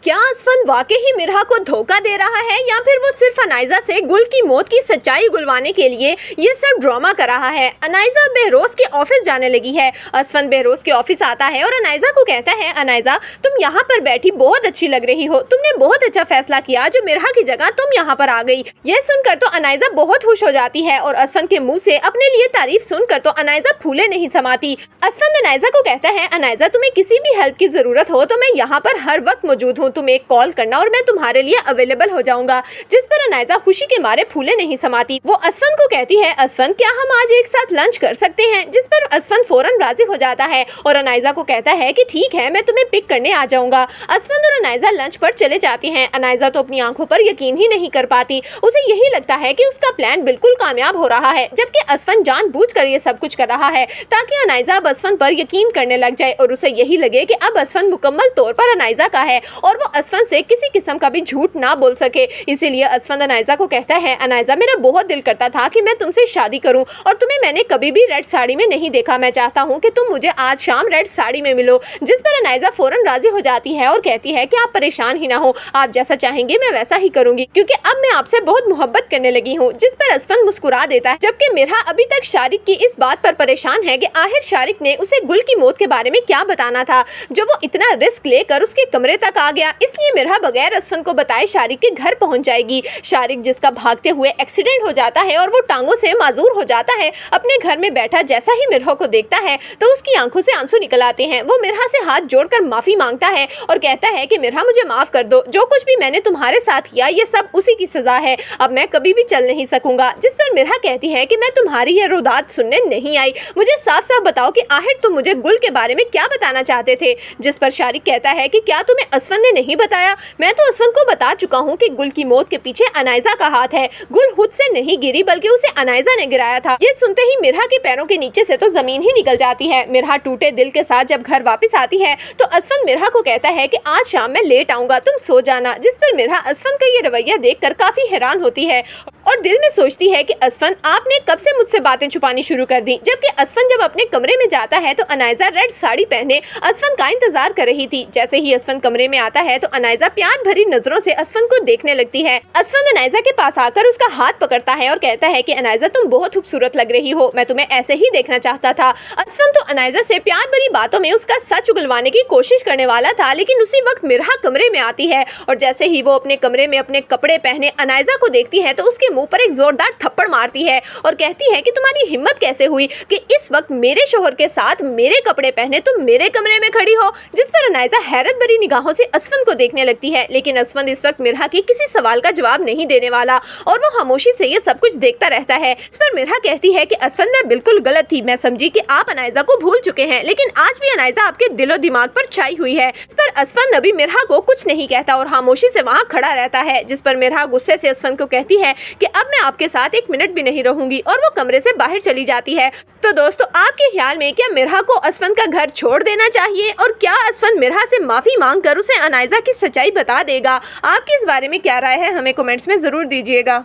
क्या असफन वाकई ही मिरहा को धोखा दे रहा है या फिर वो सिर्फ अनाइजा से गुल की मौत की सच्चाई उगलवाने के लिए ये सब ड्रामा कर रहा है। अनाइजा बहरोज के ऑफिस जाने लगी है। असफन बहरोज के ऑफिस आता है और अनाइजा को कहता है, अनाइजा तुम यहाँ पर बैठी बहुत अच्छी लग रही हो, तुमने बहुत अच्छा फैसला किया जो मिरहा की जगह तुम यहाँ पर आ गई। यह सुनकर तो अनाइजा बहुत खुश हो जाती है और असफन के मुँह से अपने लिए तारीफ सुनकर तो अनाइजा फूले नहीं समाती। असफन अनाइजा को कहता है, अनाइजा तुम्हें किसी भी हेल्प की जरूरत हो तो मैं यहाँ पर हर वक्त मौजूद हूँ, तुम एक कॉल करना और मैं तुम्हारे लिए अवेलेबल हो जाऊंगा। जिस पर अनाइजा खुशी के मारे फूले नहीं समाती। वो असफन को कहती है, असफन क्या हम आज एक साथ लंच कर सकते हैं? जिस पर असफन फौरन राजी हो जाता है और अनाइजा को कहता है कि ठीक है, मैं तुम्हें पिक करने आ जाऊंगा। असफन और अनाइजा लंच पर चले जाते हैं। अनाइजा तो अपनी आंखों पर यकीन ही नहीं कर पाती। उसे यही लगता है कि उसका प्लान बिल्कुल कामयाब हो रहा है, जबकि असफन जानबूझकर ये सब कुछ कर रहा है ताकि अनाइजा अब असफन पर यकीन करने लग जाए और उसे यही लगे कि अब असफन मुकम्मल तौर पर अनाइजा का है और वो असफन से किसी किस्म का भी झूठ ना बोल सके। इसीलिए असफन अनाइजा को कहता है, अनाइजा मेरा बहुत दिल करता था कि मैं तुमसे शादी करूं और तुम्हें मैंने कभी भी रेड साड़ी में नहीं देखा। मैं चाहता हूं कि तुम मुझे आज शाम रेड साड़ी में मिलो। जिस पर अनाइजा फौरन राजी हो जाती है और कहती है कि आप परेशान ही ना हो, आप जैसा चाहेंगे मैं वैसा ही करूंगी क्योंकि अब मैं आपसे बहुत मोहब्बत करने लगी हूँ। जिस पर असफन मुस्कुरा देता है, जबकि मिरहा अभी तक शारिक की इस बात पर परेशान है कि आखिर शारिक ने उसे गुल की मौत के बारे में क्या बताना था जो वो इतना रिस्क लेकर उसके कमरे तक आ गया। इसलिए मिरहा बगैर असफन को बताए शारिक के घर पहुंच जाएगी। शारिक जिसका भागते हुए एक्सीडेंट हो जाता है और वो टांगों से माजूर हो जाता है, अपने घर में बैठा जैसा ही मिरहा को देखता है तो उसकी आंखों से आंसू निकल आते हैं। वो मिरहा से हाथ जोड़कर माफी मांगता है और कहता है कि मिरहा मुझे माफ कर दो, जो कुछ भी मैंने तुम्हारे साथ किया ये सब उसी की सजा है, अब मैं कभी भी चल नहीं सकूंगा। जिस पर मिरहा कहती है कि मैं तुम्हारी ये रुदात सुनने नहीं आई, मुझे साफ साफ बताओ कि आखिर तुम मुझे गुल के बारे में क्या बताना चाहते थे। जिस पर शारिक कहता है कि क्या तुम्हें असफन ने नहीं बताया? मैं तो असफन को बता चुका हूँ कि गुल की मौत के पीछे अनाइजा का हाथ है। गुल खुद से नहीं गिरी बल्कि उसे अनाइजा ने गिराया था। ये सुनते ही मिरहा के पैरों के नीचे से तो जमीन ही निकल जाती है। मिरहा टूटे दिल के साथ जब घर वापस आती है तो असफन मिरहा को कहता है कि आज शाम मैं लेट आऊंगा, तुम सो जाना। जिस पर मिरहा असफन का ये रवैया देखकर काफी हैरान होती है और दिल में सोचती है कि असफन आपने कब से मुझसे बातें छुपानी शुरू कर दी। जबकि असफन जब अपने कमरे में जाता है तो अनाइजा रेड साड़ी पहने असफन का इंतजार कर रही थी। जैसे ही असफन कमरे में आता है तो अनाइजा प्यार भरी नजरों से असफन को देखने लगती है। असफन अनाइजा के पास आकर उसका हाथ पकड़ता है और कहता है कि अनाइजा तुम बहुत खूबसूरत लग रही हो, मैं तुम्हें ऐसे ही देखना चाहता था। असफन तो अनाइजा से प्यार भरी बातों में उसका सच उगलवाने की कोशिश करने वाला था, लेकिन उसी वक्त मिरहा कमरे में आती है और जैसे ही वो अपने कमरे में अपने कपड़े पहने अनाइजा को देखती है तो उसके मुंह पर एक जोरदार थप्पड़ मारती है और कहती है कि तुम्हारी हिम्मत कैसे हुई कि इस वक्त मेरे शोहर के साथ मेरे कपड़े पहने तुम मेरे कमरे में खड़ी हो। जिस पर अनाइजा हैरत भरी निगाहों से असफन को देखने लगती है, लेकिन असफन इस वक्त मिरहा के किसी सवाल का जवाब नहीं देने वाला और वो खामोशी से ये सब कुछ देखता रहता है। इस पर मिरहा कहती है कि असफन मैं बिल्कुल गलत थी, मैं समझी कि आप अनाइजा को भूल चुके हैं, लेकिन आज भी अनाइजा आपके दिलो दिमाग पर छाई हुई है। इस पर असफन अभी मिरहा को कुछ नहीं कहता और खामोशी से वहाँ खड़ा रहता है। जिस पर मिरहा गुस्से से असफन को कहती है कि अब मैं आपके साथ एक मिनट भी नहीं रहूंगी और वो कमरे से बाहर चली जाती है। तो दोस्तों, आपके ख्याल में क्या मिरहा को असफन का घर छोड़ देना चाहिए और क्या असफन मिरहा से माफी मांगकर उसे अनाइजा की सच्चाई बता देगा? आपकी इस बारे में क्या राय है, हमें कमेंट्स में जरूर दीजिएगा।